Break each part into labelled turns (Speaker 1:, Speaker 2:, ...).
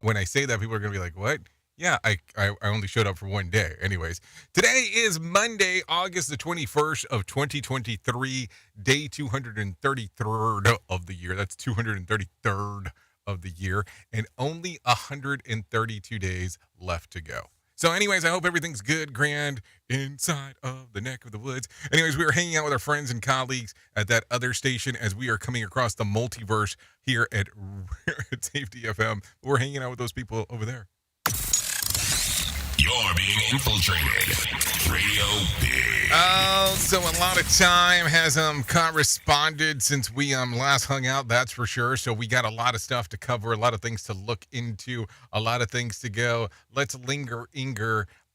Speaker 1: when I say that, people are going to be like, what? Yeah, I only showed up for one day. Anyways, today is Monday, August the 21st of 2023, day 233rd of the year. That's 233rd of the year, and only 132 days left to go. So anyways, I hope everything's good, grand, inside of the neck of the woods. Anyways, we are hanging out with our friends and colleagues at that other station as we are coming across the multiverse here at Safety FM. We're hanging out with those people over there.
Speaker 2: You're being infiltrated. Radio Big.
Speaker 1: Oh, so a lot of time has corresponded since we last hung out, that's for sure. So we got a lot of stuff to cover, a lot of things to look into, a lot of things to go. Let's linger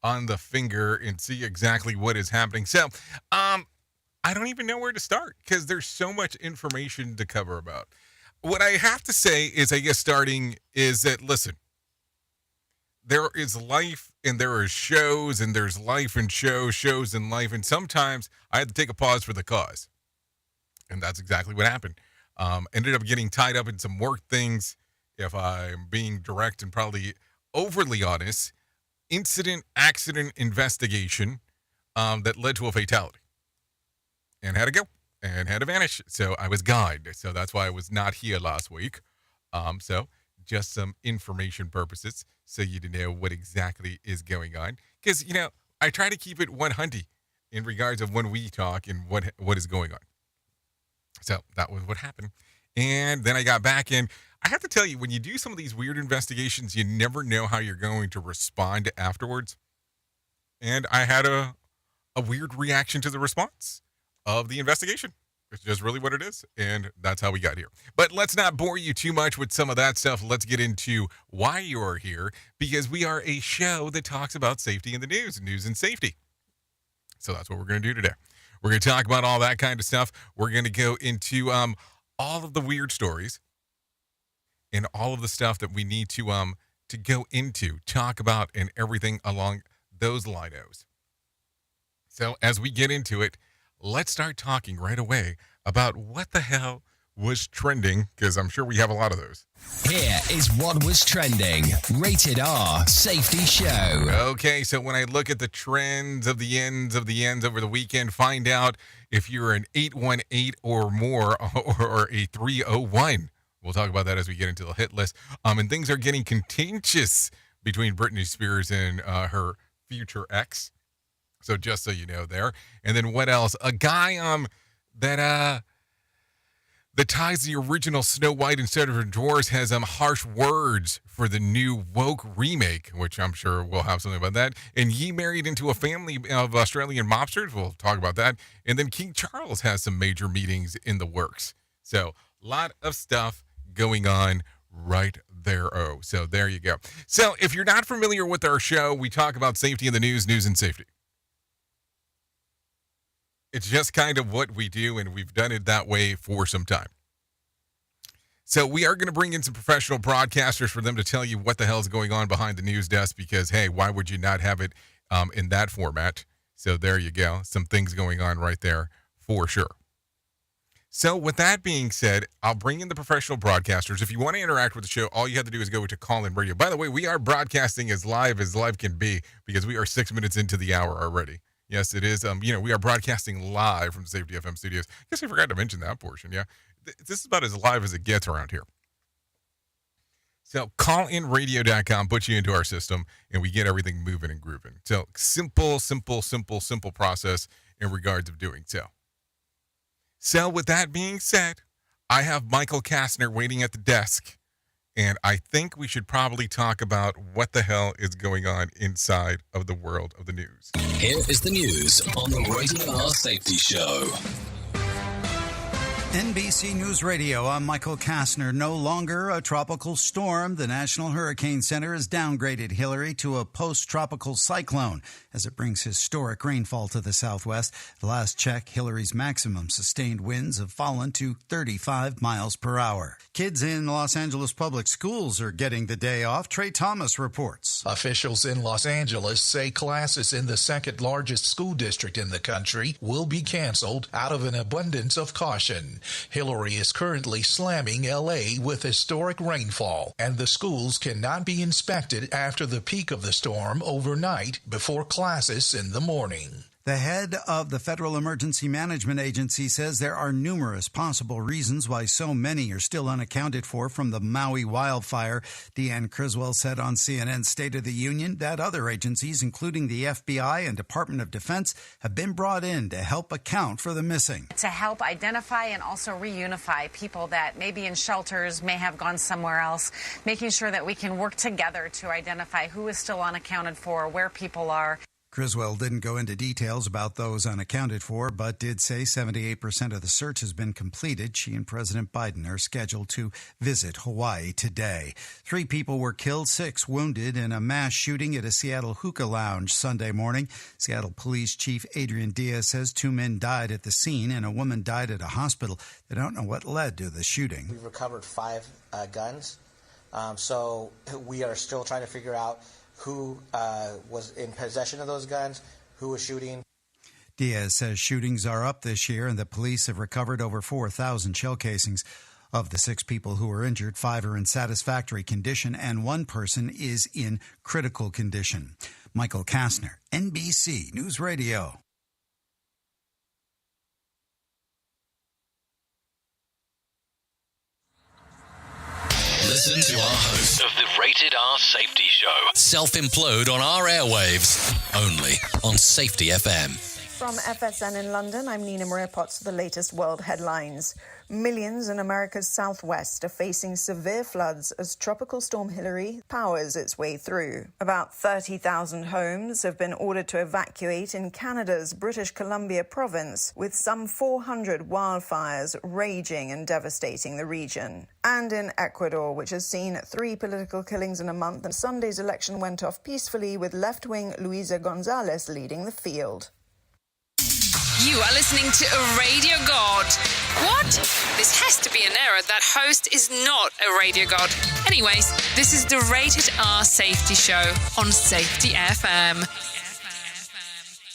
Speaker 1: on the finger and see exactly what is happening. So, I don't even know where to start because there's so much information to cover about. What I have to say is, I guess starting is that, listen, there is life and there is shows and there's life and shows and life. And sometimes I had to take a pause for the cause. And that's exactly what happened. Ended up getting tied up in some work things, if I'm being direct and probably overly honest, accident investigation that led to a fatality. And had to go and had to vanish. So I was gone. So that's why I was not here last week. So just some information purposes so you to know what exactly is going on. Because, I try to keep it 100 in regards of when we talk and what is going on. So that was what happened. And then I got back in. I have to tell you, when you do some of these weird investigations, you never know how you're going to respond afterwards. And I had a weird reaction to the response of the investigation. It's just really what it is, and that's how we got here. But let's not bore you too much with some of that stuff. Let's get into why you are here, because we are a show that talks about safety in the news and safety. So that's what we're going to do today. We're going to talk about all that kind of stuff. We're going to go into all of the weird stories and all of the stuff that we need to go into, talk about, and everything along those linos. So as we get into it, let's start talking right away about what the hell was trending, because I'm sure we have a lot of those.
Speaker 3: Here is what was trending. Rated R Safety Show.
Speaker 1: Okay, so when I look at the trends of the ends over the weekend, find out if you're an 818 or more or a 301. We'll talk about that as we get into the hit list. And things are getting contentious between Britney Spears and her future ex. So just so you know there. And then what else? A guy that ties the original Snow White instead of her drawers has harsh words for the new woke remake, which I'm sure we'll have something about that. And Ye married into a family of Australian mobsters. We'll talk about that. And then King Charles has some major meetings in the works. So a lot of stuff going on right there. Oh, so there you go. So if you're not familiar with our show, we talk about safety in the news and safety. It's just kind of what we do, and we've done it that way for some time. So we are going to bring in some professional broadcasters for them to tell you what the hell is going on behind the news desk, because, hey, why would you not have it in that format? So there you go. Some things going on right there for sure. So with that being said, I'll bring in the professional broadcasters. If you want to interact with the show, all you have to do is go to call-in radio. By the way, we are broadcasting as live can be, because we are 6 minutes into the hour already. Yes, it is. We are broadcasting live from Safety FM studios. I guess I forgot to mention that portion. Yeah, this is about as live as it gets around here. So callinradio.com puts you into our system, and we get everything moving and grooving. So simple process in regards of doing so. So with that being said, I have Michael Kastner waiting at the desk. And I think we should probably talk about what the hell is going on inside of the world of the news.
Speaker 3: Here is the news on the Rated R Safety Show.
Speaker 4: NBC News Radio, I'm Michael Kastner. No longer a tropical storm. The National Hurricane Center has downgraded Hillary to a post-tropical cyclone as it brings historic rainfall to the southwest. The last check, Hillary's maximum sustained winds have fallen to 35 miles per hour. Kids in Los Angeles public schools are getting the day off. Trey Thomas reports.
Speaker 5: Officials in Los Angeles say classes in the second largest school district in the country will be canceled out of an abundance of caution. election. Hillary is currently slamming L.A. with historic rainfall, and the schools cannot be inspected after the peak of the storm overnight before classes in the morning.
Speaker 4: The head of the Federal Emergency Management Agency says there are numerous possible reasons why so many are still unaccounted for from the Maui wildfire. Deanne Criswell said on CNN's State of the Union that other agencies, including the FBI and Department of Defense, have been brought in to help account for the missing.
Speaker 6: To help identify and also reunify people that may be in shelters, may have gone somewhere else, making sure that we can work together to identify who is still unaccounted for, where people are.
Speaker 4: Criswell didn't go into details about those unaccounted for, but did say 78% of the search has been completed. She and President Biden are scheduled to visit Hawaii today. 3 people were killed, 6 wounded in a mass shooting at a Seattle hookah lounge Sunday morning. Seattle Police Chief Adrian Diaz says 2 men died at the scene and a woman died at a hospital. They don't know what led to the shooting.
Speaker 7: We've recovered 5 guns, so we are still trying to figure out who was in possession of those guns, who was shooting.
Speaker 4: Diaz says shootings are up this year and the police have recovered over 4,000 shell casings. Of the 6 people who were injured, 5 are in satisfactory condition and 1 person is in critical condition. Michael Kastner, NBC News Radio.
Speaker 3: Listen to our host
Speaker 2: Of the Rated R Safety Show.
Speaker 3: self-implode on our airwaves, only on Safety FM.
Speaker 8: From FSN in London, I'm Nina Maria Potts for the latest world headlines. Millions in America's southwest are facing severe floods as Tropical Storm Hillary powers its way through. About 30,000 homes have been ordered to evacuate in Canada's British Columbia province, with some 400 wildfires raging and devastating the region. And in Ecuador, which has seen 3 political killings in a month, and Sunday's election went off peacefully with left-wing Luisa Gonzalez leading the field.
Speaker 9: You are listening to a radio god. What? This has to be an error. That host is not a radio god. Anyways, this is the Rated R Safety Show on Safety FM.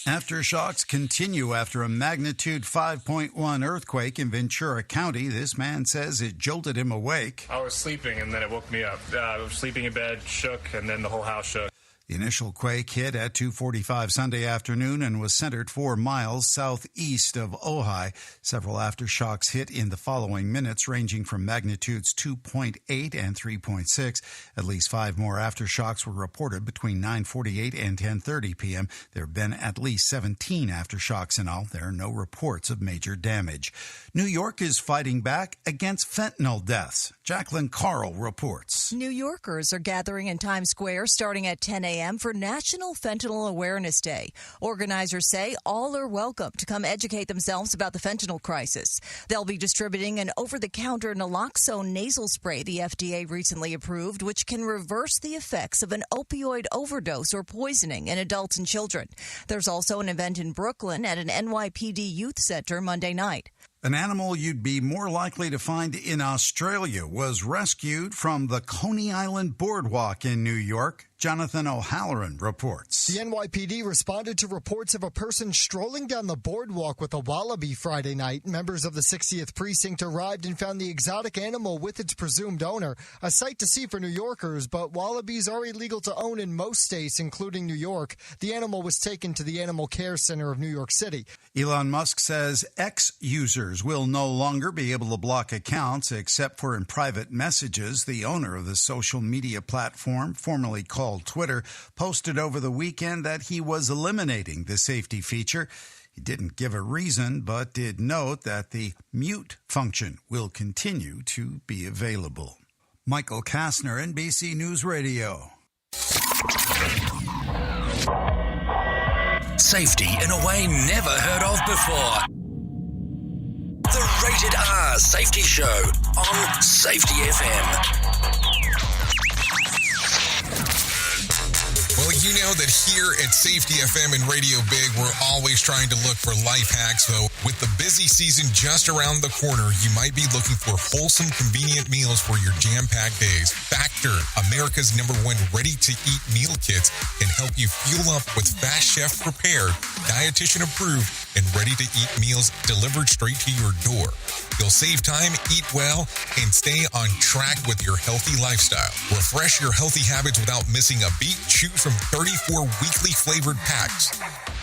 Speaker 4: Aftershocks continue after a magnitude 5.1 earthquake in Ventura County. This man says it jolted him awake.
Speaker 10: I was sleeping and then it woke me up. I was sleeping in bed, shook, and then the whole house shook.
Speaker 4: The initial quake hit at 2:45 Sunday afternoon and was centered 4 miles southeast of Ojai. Several aftershocks hit in the following minutes, ranging from magnitudes 2.8 and 3.6. At least 5 more aftershocks were reported between 9:48 and 10:30 p.m. There have been at least 17 aftershocks in all. There are no reports of major damage. New York is fighting back against fentanyl deaths. Jacqueline Carl reports.
Speaker 11: New Yorkers are gathering in Times Square starting at 10 a.m. for National Fentanyl Awareness Day. Organizers say all are welcome to come educate themselves about the fentanyl crisis. They'll be distributing an over-the-counter naloxone nasal spray the FDA recently approved, which can reverse the effects of an opioid overdose or poisoning in adults and children. There's also an event in Brooklyn at an NYPD youth center Monday night.
Speaker 4: An animal you'd be more likely to find in Australia was rescued from the Coney Island boardwalk in New York. Jonathan O'Halloran reports.
Speaker 12: The NYPD responded to reports of a person strolling down the boardwalk with a wallaby Friday night. Members of the 60th Precinct arrived and found the exotic animal with its presumed owner. A sight to see for New Yorkers, but wallabies are illegal to own in most states, including New York. The animal was taken to the Animal Care Center of New York City.
Speaker 4: Elon Musk says X users will no longer be able to block accounts except for in private messages. The owner of the social media platform, formerly called Twitter, posted over the weekend that he was eliminating the safety feature. He didn't give a reason, but did note that the mute function will continue to be available. Michael Kastner, NBC News Radio.
Speaker 3: Safety in a way never heard of before. The Rated R Safety Show on Safety FM.
Speaker 1: Well, you know that here at Safety FM and Radio Big, we're always trying to look for life hacks. So with the busy season just around the corner, you might be looking for wholesome, convenient meals for your jam-packed days. Factor, America's #1 ready-to-eat meal kits, can help you fuel up with fast chef prepared, dietitian approved, and ready-to-eat meals delivered straight to your door. You'll save time, eat well, and stay on track with your healthy lifestyle. Refresh your healthy habits without missing a beat. Choose from 34 weekly flavored packs.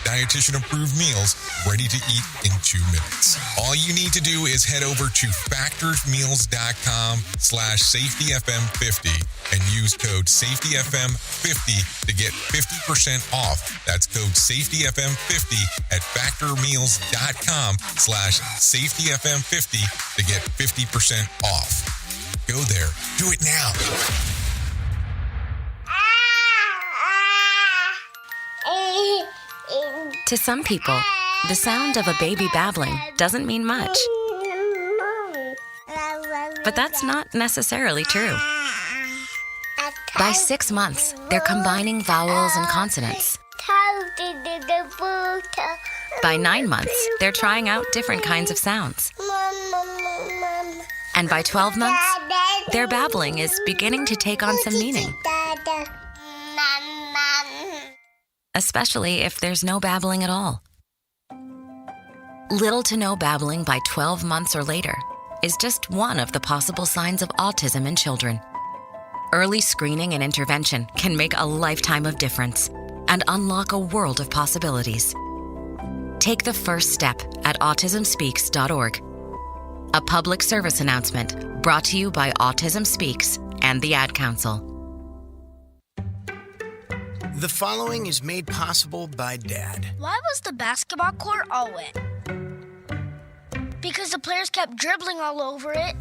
Speaker 1: Dietitian-approved meals ready to eat in 2 minutes. All you need to do is head over to factorsmeals.com/safetyfm50 and use code safetyfm50 to get 50% off. That's code safetyfm50 at factormeals.com/safetyfm50 to get 50% off. Go there. Do it now.
Speaker 13: To some people, the sound of a baby babbling doesn't mean much. But that's not necessarily true. By 6 months, they're combining vowels and consonants. By 9 months, they're trying out different kinds of sounds. And by 12 months, their babbling is beginning to take on some meaning. Especially if there's no babbling at all. Little to no babbling by 12 months or later is just one of the possible signs of autism in children. Early screening and intervention can make a lifetime of difference and unlock a world of possibilities. Take the first step at autismspeaks.org. A public service announcement brought to you by Autism Speaks and the Ad Council.
Speaker 14: The following is made possible by Dad.
Speaker 15: Why was the basketball court all wet? Because the players kept dribbling all over it.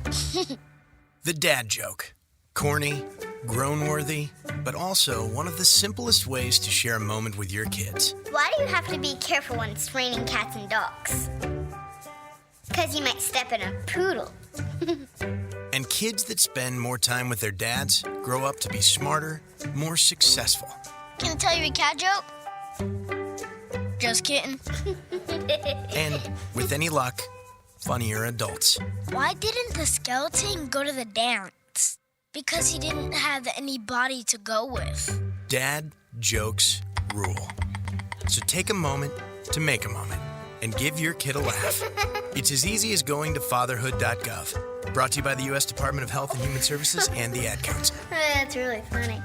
Speaker 14: The dad joke. Corny, grown-worthy, but also one of the simplest ways to share a moment with your kids.
Speaker 16: Why do you have to be careful when it's raining cats and dogs? Because you might step in a poodle.
Speaker 14: And kids that spend more time with their dads grow up to be smarter, more successful.
Speaker 15: Can I tell you a cat joke? Just kidding.
Speaker 14: And, with any luck, funnier adults.
Speaker 15: Why didn't the skeleton go to the dance? Because he didn't have any body to go with.
Speaker 14: Dad jokes rule. So take a moment to make a moment and give your kid a laugh. It's as easy as going to fatherhood.gov. Brought to you by the U.S. Department of Health and Human Services and the Ad Council.
Speaker 16: That's really funny.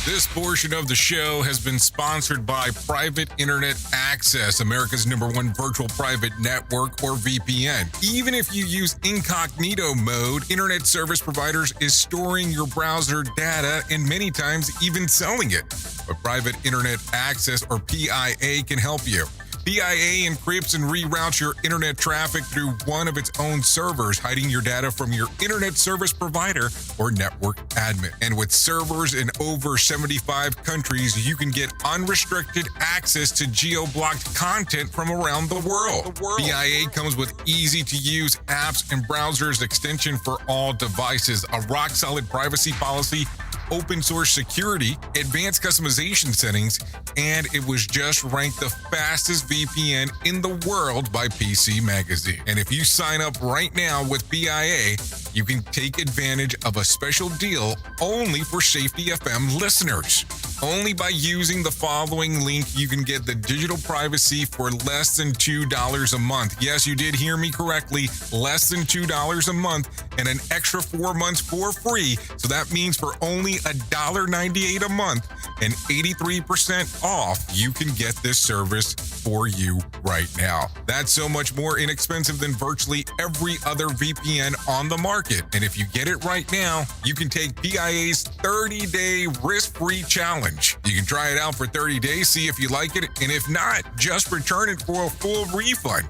Speaker 1: This portion of the show has been sponsored by Private Internet Access, America's #1 virtual private network, or VPN. Even if you use incognito mode, internet service providers is storing your browser data and many times even selling it. But Private Internet Access, or PIA, can help you. PIA encrypts and reroutes your internet traffic through one of its own servers, hiding your data from your internet service provider or network admin. And with servers in over 75 countries, you can get unrestricted access to geo-blocked content from around the world. PIA comes with easy-to-use apps and browsers extension for all devices, a rock-solid privacy policy, open source security, advanced customization settings, and it was just ranked the fastest VPN in the world by PC Magazine. And if you sign up right now with PIA, you can take advantage of a special deal only for Safety FM listeners. Only by using the following link, you can get the digital privacy for less than $2 a month. Yes, you did hear me correctly, less than $2 a month, and an extra 4 months for free. So that means for only $1.98 a month and 83% off, you can get this service for you right now. That's so much more inexpensive than virtually every other VPN on the market. And if you get it right now, you can take PIA's 30-day risk-free challenge. You can try it out for 30 days, see if you like it, and if not, just return it for a full refund.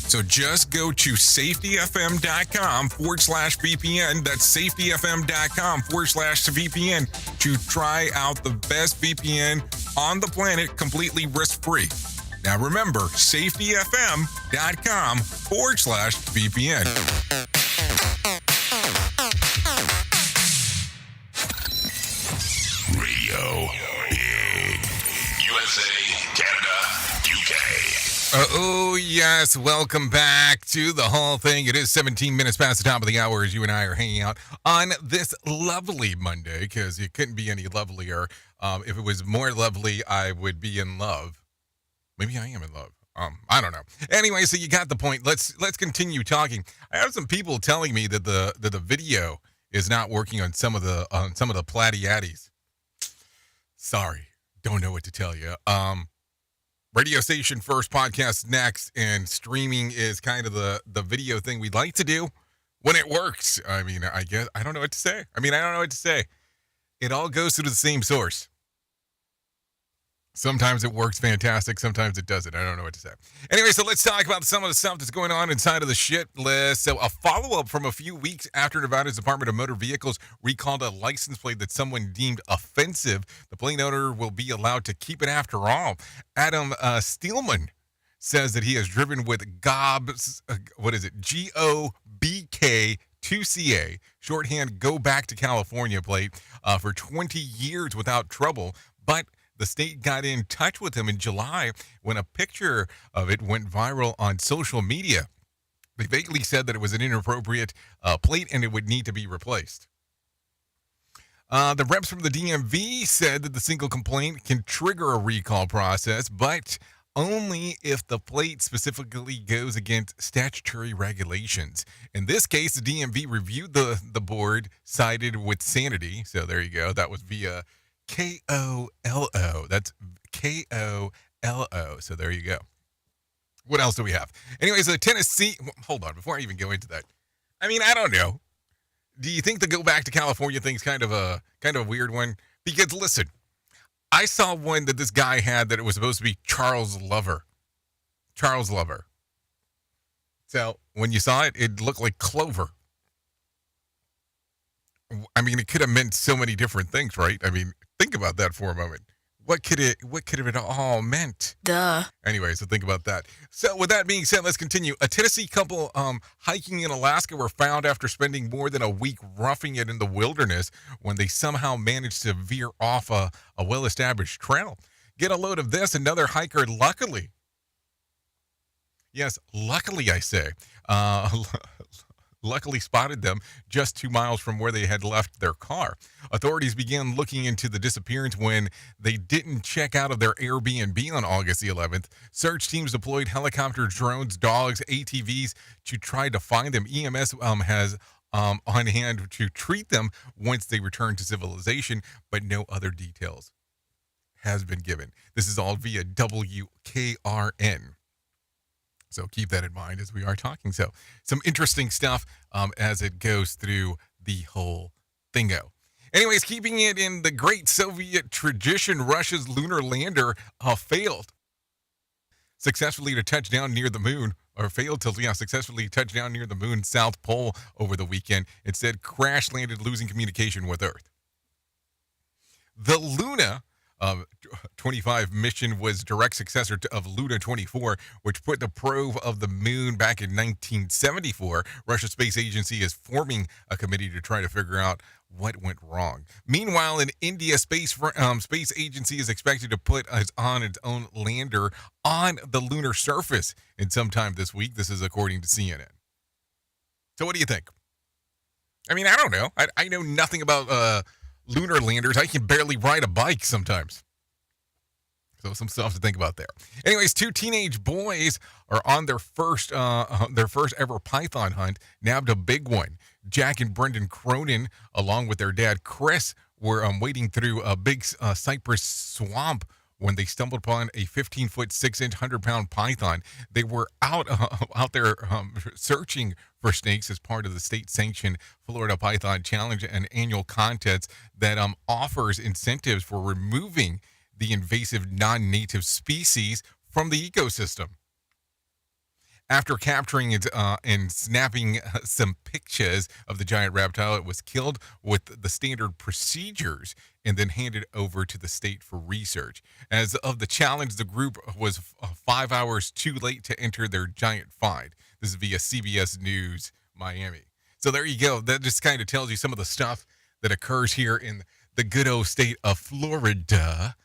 Speaker 1: So just go to safetyfm.com/VPN. That's safetyfm.com/VPN to try out the best VPN on the planet completely risk-free. Now remember, safetyfm.com/VPN.
Speaker 2: Radio Radio Big. USA, Canada, UK.
Speaker 1: Oh, yes. Welcome back to the whole thing. It is 17 minutes past the top of the hour as you and I are hanging out on this lovely Monday, because it couldn't be any lovelier. If it was more lovely, I would be in love. Maybe I am in love. I don't know. Anyway, so you got the point. Let's continue talking. I have some people telling me that the video is not working on some of the Platyaddies. Sorry, don't know what to tell you. Radio station first, podcast next, and streaming is kind of the video thing we'd like to do when it works. I mean, I guess I don't know what to say. It all goes through the same source. Sometimes it works fantastic. Sometimes it doesn't. I don't know what to say. Anyway, so let's talk about some of the stuff that's going on inside of the shit list. So a follow-up from a few weeks after Nevada's Department of Motor Vehicles recalled a license plate that someone deemed offensive. The plate owner will be allowed to keep it after all. Adam Steelman says that he has driven with GOB's, GOBK2CA, shorthand Go Back to California plate, for 20 years without trouble, but the state got in touch with him in July when a picture of it went viral on social media. They vaguely said that it was an inappropriate plate and it would need to be replaced. The reps from the DMV said that the single complaint can trigger a recall process, but only if the plate specifically goes against statutory regulations. In this case, the DMV reviewed the board, sided with sanity. So there you go. That was via KOLO. That's KOLO. So there you go. What else do we have? Anyways, Tennessee. Hold on. Before I even go into that, I mean, I don't know. Do you think the Go Back to California thing's kind of a weird one? Because listen, I saw one that this guy had that it was supposed to be Charles Lover. Charles Lover. So when you saw it, it looked like Clover. I mean, it could have meant so many different things, right? I mean, think about that for a moment. What could it all meant?
Speaker 11: Duh.
Speaker 1: Anyway, so think about that. So with that being said, let's continue. A Tennessee couple hiking in Alaska were found after spending more than a week roughing it in the wilderness when they somehow managed to veer off a well-established trail. Get a load of this. Another hiker luckily, yes, luckily I say, luckily spotted them just 2 miles from where they had left their car. Authorities began looking into the disappearance when they didn't check out of their Airbnb on August the 11th. Search teams deployed helicopters, drones, dogs, ATVs to try to find them. EMS has on hand to treat them once they return to civilization, but no other details has been given. This is all via WKRN. So keep that in mind as we are talking. So some interesting stuff as it goes through the whole thingo. Anyways, keeping it in the great Soviet tradition, Russia's lunar lander failed successfully to touch down near the moon, or failed to successfully touch down near the moon's south pole over the weekend. Instead, crash landed, losing communication with Earth. The Luna 25 mission was direct successor of Luna 24, which put the probe of the moon back in 1974. Russia's space agency is forming a committee to try to figure out what went wrong. Meanwhile, in India, space agency is expected to put on its own lander on the lunar surface in sometime this week. This is according to CNN. So what do you think? I mean, I don't know. I know nothing about lunar landers. I can barely ride a bike sometimes. So some stuff to think about there. Anyways, 2 teenage boys are on their first ever python hunt, nabbed a big one. Jack and Brendan Cronin, along with their dad Chris, were wading through a big cypress swamp when they stumbled upon a 15-foot, 6-inch, 100-pound python. They were out there searching for snakes as part of the state-sanctioned Florida Python Challenge, an annual contest that offers incentives for removing the invasive non-native species from the ecosystem. After capturing it and snapping some pictures of the giant reptile, it was killed with the standard procedures and then handed over to the state for research. As of the challenge, the group was 5 hours too late to enter their giant find. This is via CBS News Miami. So there you go. That just kind of tells you some of the stuff that occurs here in the good old state of Florida.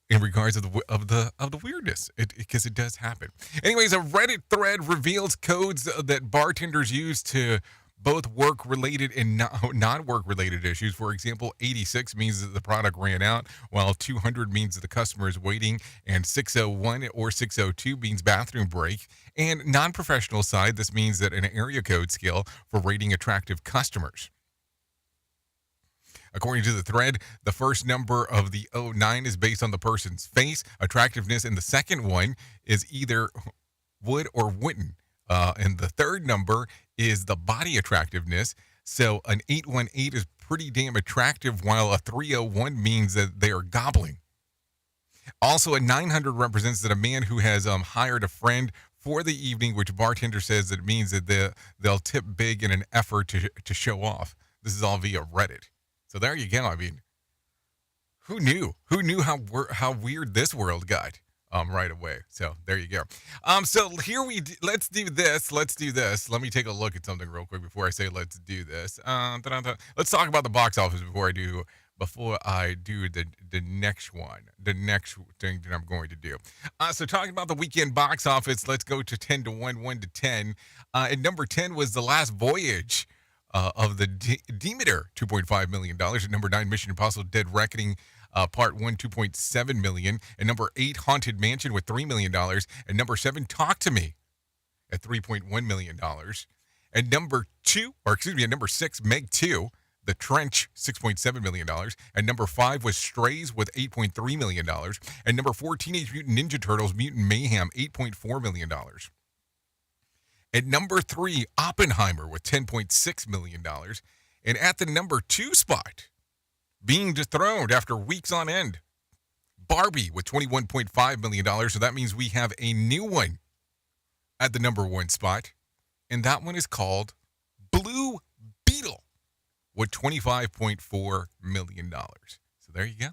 Speaker 1: In regards of the weirdness, because it does happen. Anyways, a Reddit thread reveals codes that bartenders use to both work-related and non-work-related issues. For example, 86 means that the product ran out, while 200 means that the customer is waiting, and 601 or 602 means bathroom break. And non-professional side, this means that an area code scale for rating attractive customers. According to the thread, the first number of the 09 is based on the person's face, attractiveness, and the second one is either would or wouldn't. And the third number is the body attractiveness. So an 818 is pretty damn attractive, while a 301 means that they are gobbling. Also, a 900 represents that a man who has hired a friend for the evening, which bartender says that it means that they'll tip big in an effort to show off. This is all via Reddit. So there you go. I mean, who knew? Who knew how weird this world got right away? So there you go. So here let's do this. Let me take a look at something real quick before I say let's do this. Let's talk about the box office before I do the next one, the next thing that I'm going to do. So talking about the weekend box office, let's go to 10 to 1, 1 to 10. And number 10 was The Last Voyage of the Demeter, $2.5 million. At number 9, Mission Impossible Dead Reckoning Part 1, $2.7 million. At number 8, Haunted Mansion with $3 million. At number 7, Talk to Me at $3.1 million. At number 6, Meg 2, The Trench, $6.7 million. At number 5 was Strays with $8.3 million. At number 4, Teenage Mutant Ninja Turtles Mutant Mayhem, $8.4 million. At number 3, Oppenheimer with $10.6 million. And at the number 2 spot, being dethroned after weeks on end, Barbie with $21.5 million. So that means we have a new one at the number 1 spot. And that one is called Blue Beetle with $25.4 million. So there you go.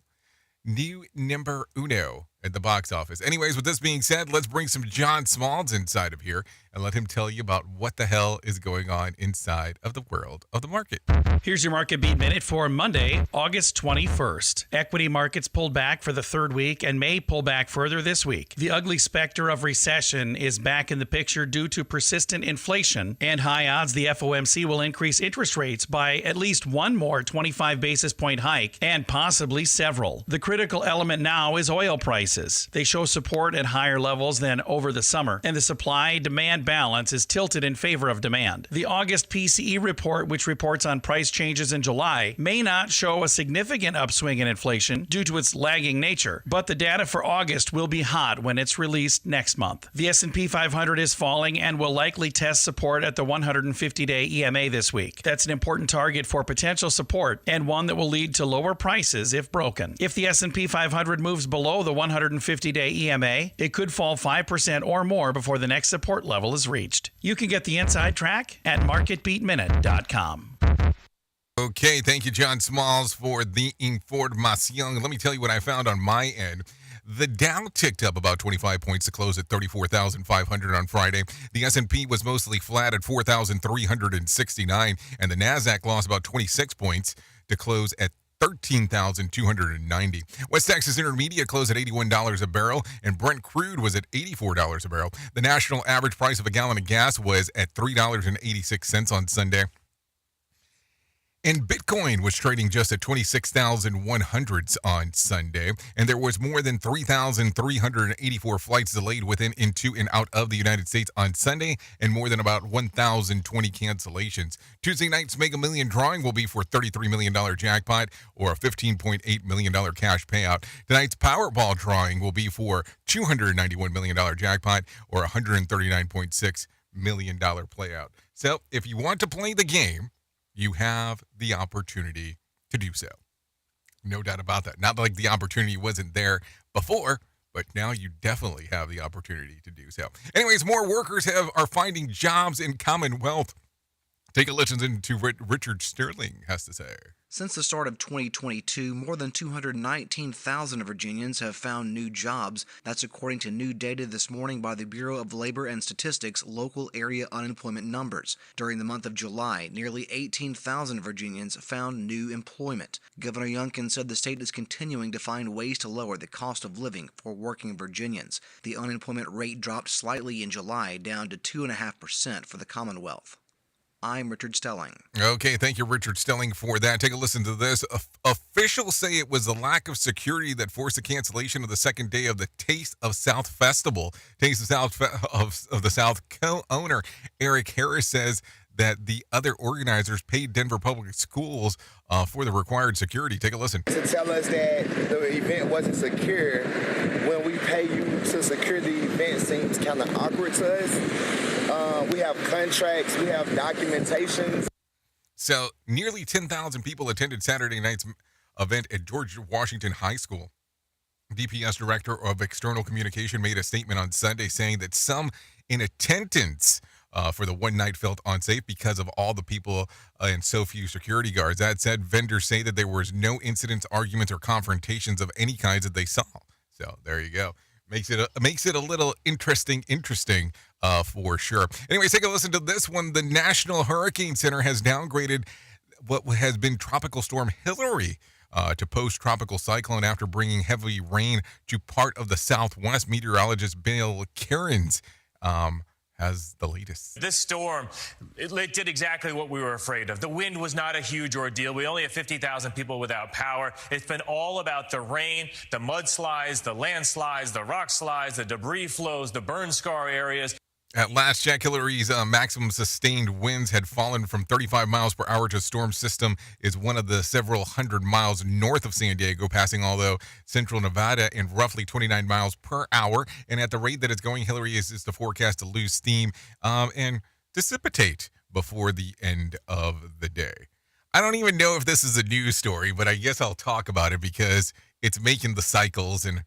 Speaker 1: New number uno at the box office. Anyways, with this being said, let's bring some John Smalls inside of here and let him tell you about what the hell is going on inside of the world of the market.
Speaker 17: Here's your Market Beat Minute for Monday, August 21st. Equity markets pulled back for the third week and may pull back further this week. The ugly specter of recession is back in the picture due to persistent inflation and high odds the FOMC will increase interest rates by at least one more 25 basis point hike and possibly several. The critical element now is oil prices. They show support at higher levels than over the summer, and the supply-demand balance is tilted in favor of demand. The August PCE report, which reports on price changes in July, may not show a significant upswing in inflation due to its lagging nature, but the data for August will be hot when it's released next month. The S&P 500 is falling and will likely test support at the 150-day EMA this week. That's an important target for potential support and one that will lead to lower prices if broken. If the S&P 500 moves below the 150-day EMA, it could fall 5% or more before the next support level is reached. You can get the inside track at marketbeatminute.com.
Speaker 1: Okay, thank you, John Smalls, for the information. Let me tell you what I found on my end. The Dow ticked up about 25 points to close at 34,500 on Friday. The S&P was mostly flat at 4,369, and the Nasdaq lost about 26 points to close at 13,290. West Texas Intermediate closed at $81 a barrel, and Brent crude was at $84 a barrel. The national average price of a gallon of gas was at $3.86 on Sunday. And Bitcoin was trading just at 26,100s on Sunday, and there was more than 3,384 flights delayed within, into, and out of the United States on Sunday, and more than about 1,020 cancellations. Tuesday night's Mega Million drawing will be for a $33 million jackpot or a $15.8 million cash payout. Tonight's Powerball drawing will be for $291 million jackpot or a $139.6 million playout. So if you want to play the game, you have the opportunity to do so. No doubt about that. Not like the opportunity wasn't there before, but now you definitely have the opportunity to do so. Anyways, more workers are finding jobs in Commonwealth. Take a listen into what Richard Sterling has to say.
Speaker 18: Since the start of 2022, more than 219,000 Virginians have found new jobs. That's according to new data this morning by the Bureau of Labor and Statistics local area unemployment numbers. During the month of July, nearly 18,000 Virginians found new employment. Governor Youngkin said the state is continuing to find ways to lower the cost of living for working Virginians. The unemployment rate dropped slightly in July, down to 2.5% for the Commonwealth. I'm Richard Stelling.
Speaker 1: Okay, thank you, Richard Stelling, for that. Take a listen to this. Officials say it was the lack of security that forced the cancellation of the second day of the Taste of South Festival. Taste of South of the South co-owner Eric Harris says that the other organizers paid Denver Public Schools for the required security. Take a listen.
Speaker 19: To tell us that the event wasn't secure when we pay you to secure the event seems kind of awkward to us. We have contracts, we have documentations.
Speaker 1: So nearly 10,000 people attended Saturday night's event at George Washington High School. DPS Director of External Communication made a statement on Sunday saying that some in attendance for the one night felt unsafe because of all the people and so few security guards. That said, vendors say that there was no incidents, arguments, or confrontations of any kinds that they saw. So there you go. Makes it a little interesting for sure. Anyways, take a listen to this one. The National Hurricane Center has downgraded what has been Tropical Storm Hillary to post-tropical cyclone after bringing heavy rain to part of the Southwest. Meteorologist Bill Cairns has the latest.
Speaker 20: This storm, it did exactly what we were afraid of. The wind was not a huge ordeal. We only have 50,000 people without power. It's been all about the rain, the mudslides, the landslides, the rock slides, the debris flows, the burn scar areas.
Speaker 1: At last check, Hillary's maximum sustained winds had fallen from 35 miles per hour to storm system is one of the several hundred miles north of San Diego, passing although central Nevada in roughly 29 miles per hour. And at the rate that it's going, Hillary is the forecast to lose steam and dissipate before the end of the day. I don't even know if this is a news story, but I guess I'll talk about it because it's making the cycles and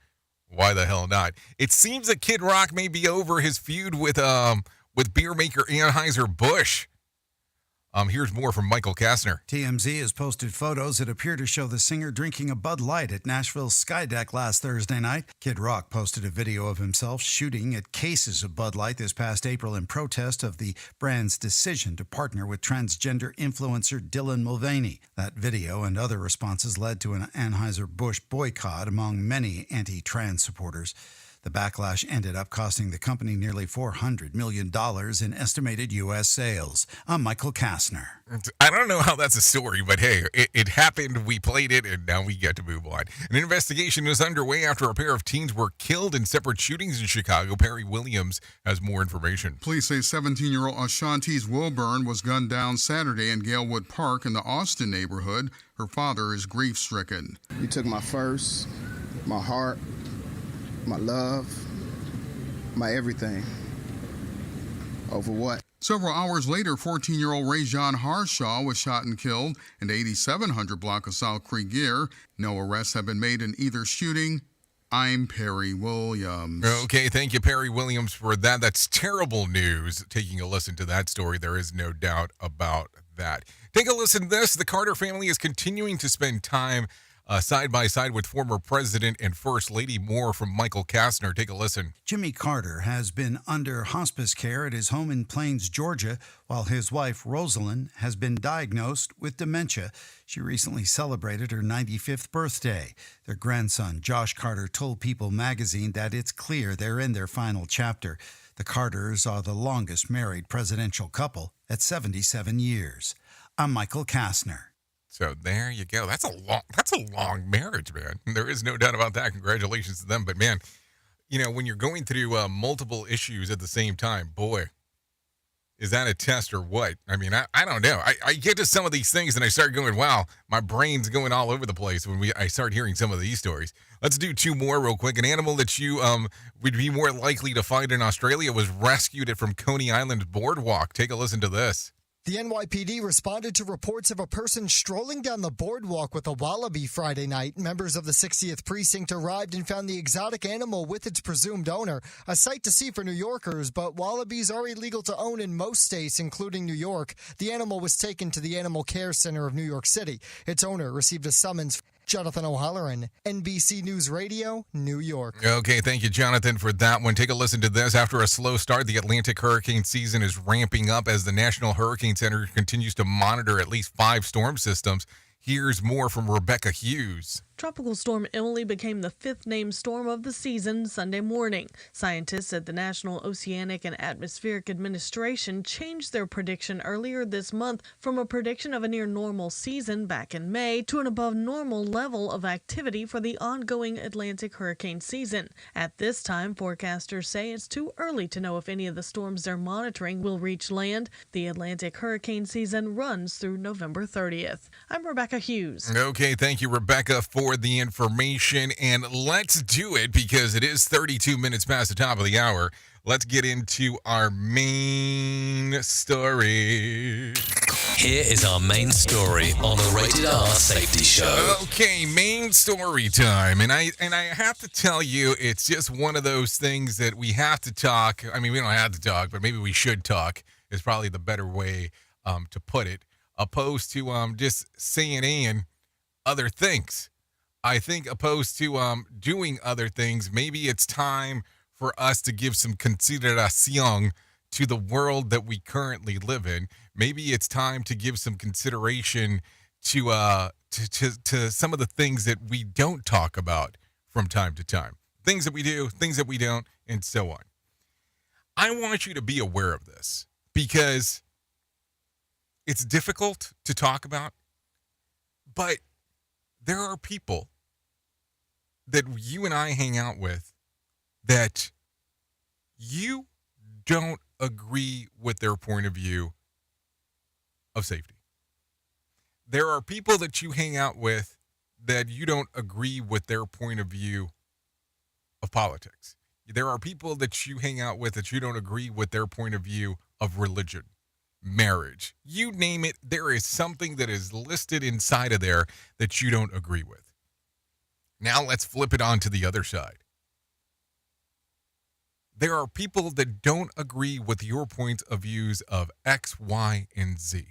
Speaker 1: why the hell not? It seems that Kid Rock may be over his feud with beer maker Anheuser-Busch. Here's more from Michael Kastner.
Speaker 4: TMZ has posted photos that appear to show the singer drinking a Bud Light at Nashville's Skydeck last Thursday night. Kid Rock posted a video of himself shooting at cases of Bud Light this past April in protest of the brand's decision to partner with transgender influencer Dylan Mulvaney. That video and other responses led to an Anheuser-Busch boycott among many anti-trans supporters. The backlash ended up costing the company nearly $400 million in estimated U.S. sales. I'm Michael Kastner.
Speaker 1: I don't know how that's a story, but hey, it happened. We played it, and now we get to move on. An investigation is underway after a pair of teens were killed in separate shootings in Chicago. Perry Williams has more information.
Speaker 21: Police say 17-year-old Ashantice Wilburn was gunned down Saturday in Galewood Park in the Austin neighborhood. Her father is grief-stricken.
Speaker 22: You took my first, my heart, my love, my everything. Over what?
Speaker 21: Several hours later, 14-year-old Rajon Harshaw was shot and killed in the 8700 block of South Creek Gear. No arrests have been made in either shooting. I'm Perry Williams.
Speaker 1: Okay, thank you, Perry Williams, for that. That's terrible news. Taking a listen to that story, there is no doubt about that. Take a listen to this. The Carter family is continuing to spend time side by side with former President and First Lady. More from Michael Kastner. Take a listen.
Speaker 4: Jimmy Carter has been under hospice care at his home in Plains, Georgia, while his wife, Rosalind, has been diagnosed with dementia. She recently celebrated her 95th birthday. Their grandson, Josh Carter, told People magazine that it's clear they're in their final chapter. The Carters are the longest married presidential couple at 77 years. I'm Michael Kastner.
Speaker 1: So there you go. That's a long marriage, man. There is no doubt about that. Congratulations to them. But man, you know, when you're going through multiple issues at the same time, boy, is that a test or what? I mean, I don't know. I get to some of these things and I start going, wow, my brain's going all over the place when I start hearing some of these stories. Let's do two more real quick. An animal that you would be more likely to find in Australia was rescued from Coney Island's boardwalk. Take a listen to this.
Speaker 12: The NYPD responded to reports of a person strolling down the boardwalk with a wallaby Friday night. Members of the 60th Precinct arrived and found the exotic animal with its presumed owner, a sight to see for New Yorkers, but wallabies are illegal to own in most states, including New York. The animal was taken to the Animal Care Center of New York City. Its owner received a summons. Jonathan O'Halloran, NBC News Radio, New York.
Speaker 1: Okay, thank you, Jonathan, for that one. Take a listen to this. After a slow start, the Atlantic hurricane season is ramping up as the National Hurricane Center continues to monitor at least 5 storm systems. Here's more from Rebecca Hughes.
Speaker 5: Tropical Storm Emily became the 5th named storm of the season Sunday morning. Scientists at the National Oceanic and Atmospheric Administration changed their prediction earlier this month from a prediction of a near normal season back in May to an above normal level of activity for the ongoing Atlantic hurricane season. At this time, forecasters say it's too early to know if any of the storms they're monitoring will reach land. The Atlantic hurricane season runs through November 30th. I'm Rebecca Hughes.
Speaker 1: Okay, thank you, Rebecca, for the information, and let's do it because it is 32 minutes past the top of the hour. Let's get into our main story.
Speaker 3: Here is our main story on the Rated R Safety Show.
Speaker 1: Okay, main story time, and I have to tell you, it's just one of those things that we have to talk. I mean, we don't have to talk, but maybe we should talk. Is probably the better way to put it, opposed to just saying other things. I think opposed to doing other things, maybe it's time for us to give some consideración to the world that we currently live in. Maybe it's time to give some consideration to some of the things that we don't talk about from time to time. Things that we do, things that we don't, and so on. I want you to be aware of this because it's difficult to talk about, but there are people that you and I hang out with that you don't agree with their point of view of safety. There are people that you hang out with that you don't agree with their point of view of politics. There are people that you hang out with that you don't agree with their point of view of religion, marriage. You name it, there is something that is listed inside of there that you don't agree with. Now let's flip it on to the other side. There are people that don't agree with your point of views of X, Y, and Z.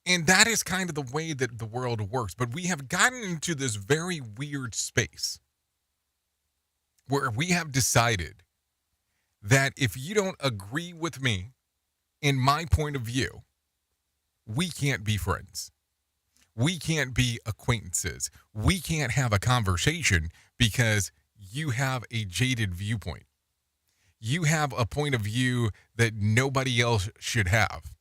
Speaker 1: And that is kind of the way that the world works. But we have gotten into this very weird space where we have decided that if you don't agree with me in my point of view, we can't be friends. We can't be acquaintances. We can't have a conversation because you have a jaded viewpoint. You have a point of view that nobody else should have.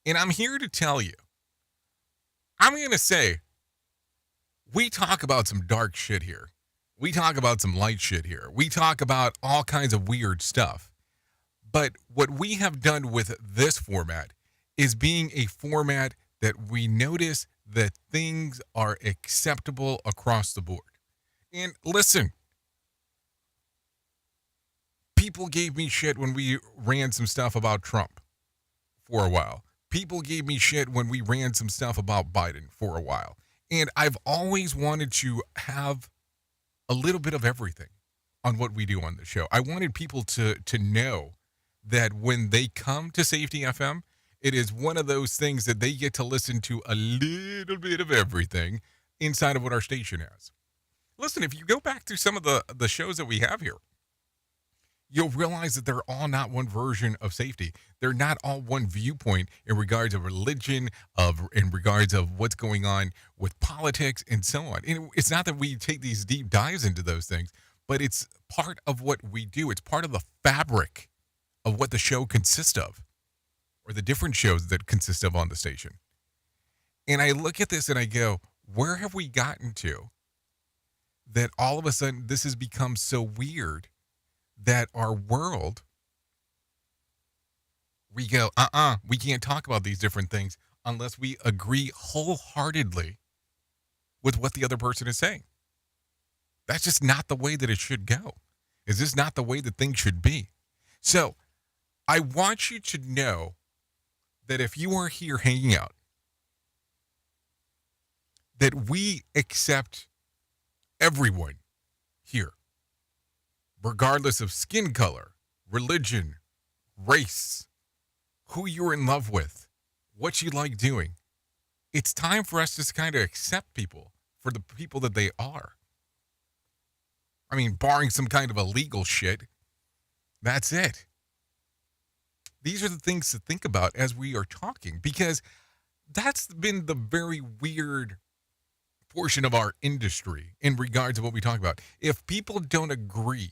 Speaker 1: And I'm here to tell you, I'm going to say, we talk about some dark shit here. We talk about some light shit here. We talk about all kinds of weird stuff. But what we have done with this format is being a format that we notice that things are acceptable across the board. And listen, people gave me shit when we ran some stuff about Trump for a while. People gave me shit when we ran some stuff about Biden for a while. And I've always wanted to have a little bit of everything on what we do on the show. I wanted people to know that when they come to Safety FM, it is one of those things that they get to listen to a little bit of everything inside of what our station has. Listen, if you go back through some of the shows that we have here, you'll realize that they're all not one version of safety. They're not all one viewpoint in regards of religion, in regards of what's going on with politics and so on. And it's not that we take these deep dives into those things, but it's part of what we do. It's part of the fabric of what the show consists of, or the different shows that consist of on the station. And I look at this and I go, where have we gotten to that all of a sudden this has become so weird that our world, we go, we can't talk about these different things unless we agree wholeheartedly with what the other person is saying. That's just not the way that it should go. Is this not the way that things should be? So I want you to know that if you are here hanging out, that we accept everyone here, regardless of skin color, religion, race, who you're in love with, what you like doing. It's time for us to kind of accept people for the people that they are. I mean, barring some kind of illegal shit, that's it. These are the things to think about as we are talking, because that's been the very weird portion of our industry in regards to what we talk about. If people don't agree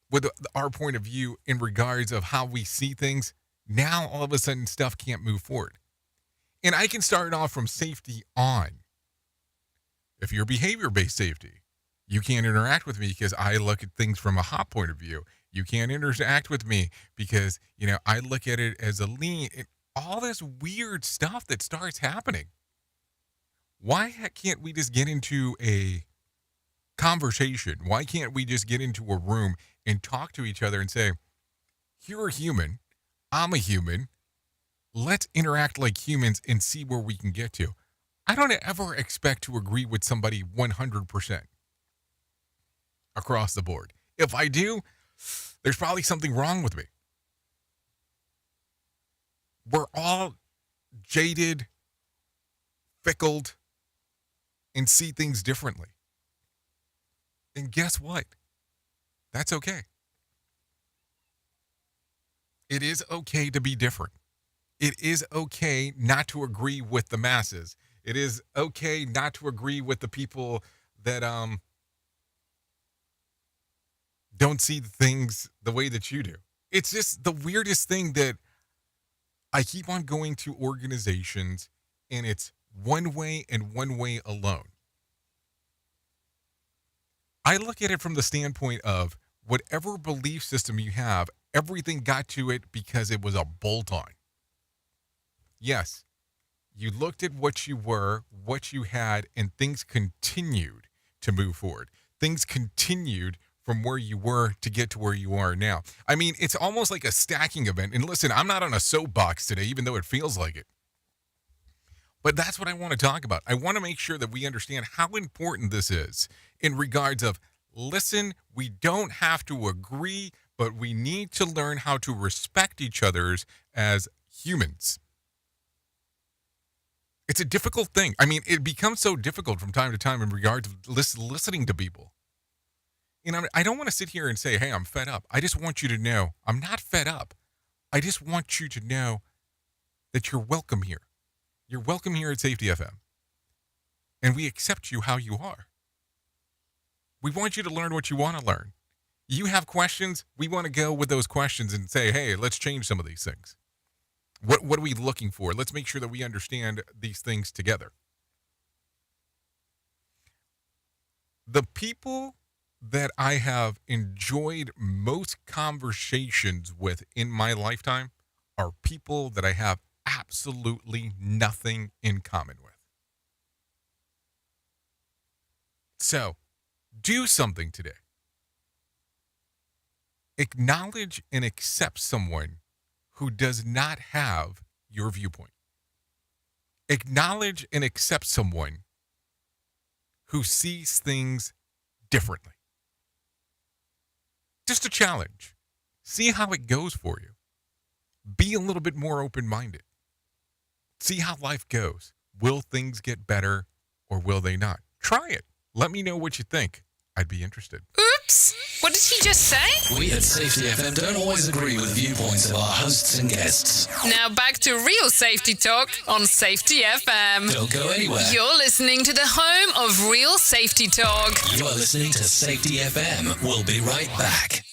Speaker 1: with our point of view in regards of how we see things, now all of a sudden stuff can't move forward. And I can start off from safety on. If you're behavior-based safety, you can't interact with me because I look at things from a hot point of view. You can't interact with me because, I look at it as a lean. All this weird stuff that starts happening. Why can't we just get into a conversation? Why can't we just get into a room and talk to each other and say, you're a human, I'm a human, let's interact like humans and see where we can get to. I don't ever expect to agree with somebody 100% across the board. If I do, there's probably something wrong with me. We're all jaded, fickled, and see things differently. And guess what? That's okay. It is okay to be different. It is okay not to agree with the masses. It is okay not to agree with the people that don't see things the way that you do. It's just the weirdest thing that I keep on going to organizations and it's one way and one way alone. I look at it from the standpoint of whatever belief system you have, everything got to it because it was a bolt-on. Yes, you looked at what you were, what you had, and things continued to move forward. Things continued from where you were to get to where you are now. I mean, it's almost like a stacking event. And listen, I'm not on a soapbox today, even though it feels like it. But that's what I want to talk about. I want to make sure that we understand how important this is in regards of, listen, we don't have to agree, but we need to learn how to respect each other as humans. It's a difficult thing. I mean, it becomes so difficult from time to time in regards to listening to people. I don't want to sit here and say, hey, I'm fed up. I just want you to know I'm not fed up. I just want you to know that you're welcome here. You're welcome here at Safety FM. And we accept you how you are. We want you to learn what you want to learn. You have questions, we want to go with those questions and say, hey, let's change some of these things. What are we looking for? Let's make sure that we understand these things together. The people that I have enjoyed most conversations with in my lifetime are people that I have absolutely nothing in common with. So, do something today. Acknowledge and accept someone who does not have your viewpoint. Acknowledge and accept someone who sees things differently. Just a challenge. See how it goes for you. Be a little bit more open-minded. See how life goes. Will things get better or will they not? Try it. Let me know what you think. I'd be interested.
Speaker 9: Oops! What did he just say?
Speaker 3: We at Safety FM don't always agree with the viewpoints of our hosts and guests.
Speaker 9: Now back to real safety talk on Safety FM.
Speaker 3: Don't go anywhere.
Speaker 9: You're listening to the home of real safety talk.
Speaker 3: You are listening to Safety FM. We'll be right back.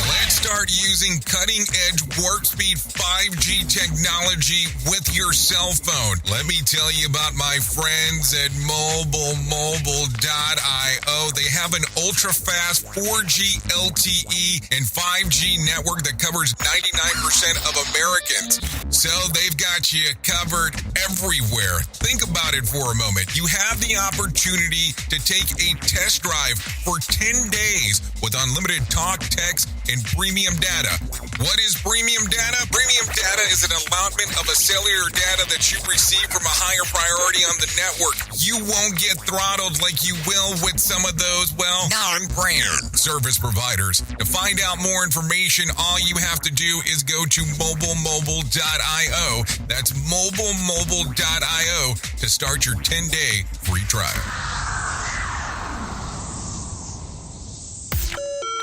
Speaker 1: Let's start using cutting-edge warp speed 5G technology with your cell phone. Let me tell you about my friends at mobilemobile.io. They have an ultra-fast 4G LTE and 5G network that covers 99% of Americans. So they've got you covered everywhere. Think about it for a moment. You have the opportunity to take a test drive for 10 days with unlimited talk, text, and premium data. What is premium data? Premium data is an allotment of a cellular data that you receive from a higher priority on the network. You won't get throttled like you will with some of those, well, non-brand service providers. To find out more information, all you have to do is go to mobilemobile.io. That's mobilemobile.io to start your 10-day free trial.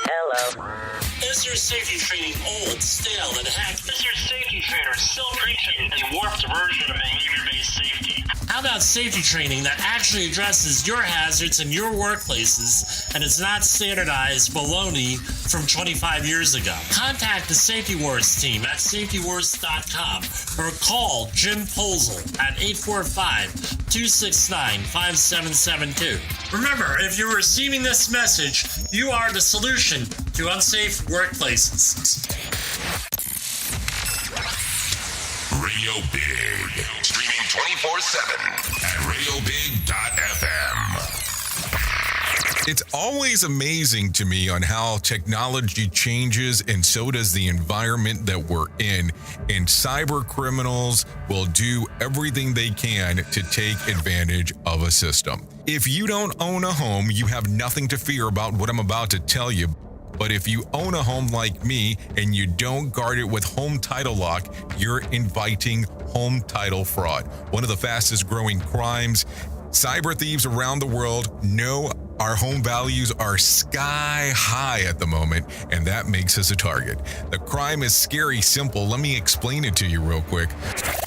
Speaker 6: Hello. Is your safety training old, stale, and hacked? Is your safety trainer still preaching a warped version of behavior-based safety? How about safety training that actually addresses your hazards in your workplaces and is not standardized baloney from 25 years ago? Contact the Safety Wars team at safetywars.com or call Jim Posel at 845-269-5772. Remember, if you're receiving this message, you are the solution to unsafe workplaces.
Speaker 2: Radio Big. Streaming 24/7 at radiobig.fm.
Speaker 1: It's always amazing to me on how technology changes, and so does the environment that we're in. And cyber criminals will do everything they can to take advantage of a system. If you don't own a home, you have nothing to fear about what I'm about to tell you. But if you own a home like me and you don't guard it with home title lock, you're inviting home title fraud. One of the fastest growing crimes. Cyber thieves around the world know our home values are sky high at the moment, and that makes us a target. The crime is scary simple. Let me explain it to you real quick.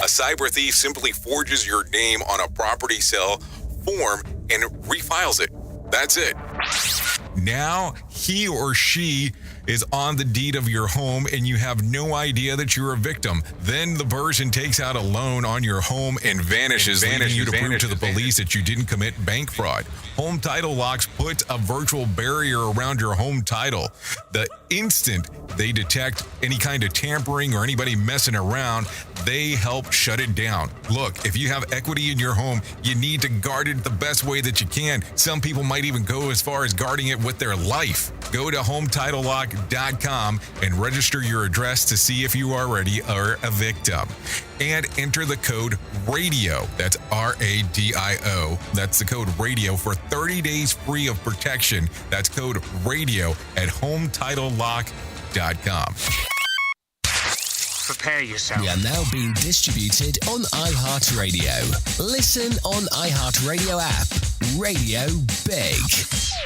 Speaker 1: A cyber thief simply forges your name on a property sale form and refiles it. That's it. Now he or she is on the deed of your home and you have no idea that you're a victim. Then the person takes out a loan on your home and vanishes, leaving you to prove to the police that you didn't commit bank fraud. Home title locks put a virtual barrier around your home title. The instant they detect any kind of tampering or anybody messing around, they help shut it down. Look, if you have equity in your home, you need to guard it the best way that you can. Some people might even go as far as guarding it with their life. Go to HometitleLock.com and register your address to see if you already are a victim. And enter the code RADIO. That's RADIO. That's the code RADIO for 30 days free of protection. That's code RADIO at HometitleLock.com.
Speaker 6: Prepare yourself.
Speaker 3: We are now being distributed on iHeartRadio. Listen on iHeartRadio app. Radio Big.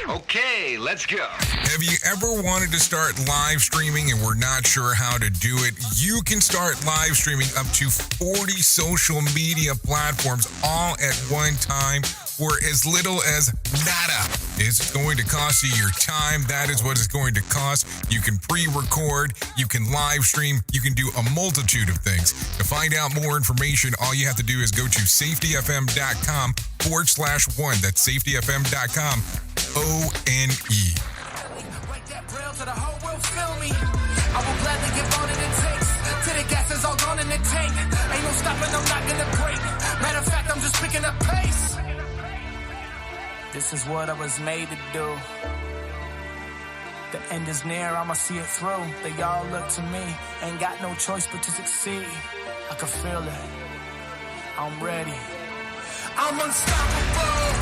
Speaker 1: Okay, let's go. Have you ever wanted to start live streaming and were not sure how to do it? You can start live streaming up to 40 social media platforms all at one time for as little as nada. It's going to cost you your time. That is what it's going to cost. You can pre-record, you can live stream, you can do a multitude of things. To find out more information, all you have to do is go to safetyfm.com/one. That's safetyfm.com, ONE.
Speaker 7: I will gladly give all that it takes. Till the gas is all gone in the tank. Ain't no stopping, I'm not gonna break. Matter of fact, I'm just picking up pace. This is what I was made to do. The end is near, I'ma see it through. They all look to me, ain't got no choice but to succeed. I can feel it, I'm ready. I'm unstoppable.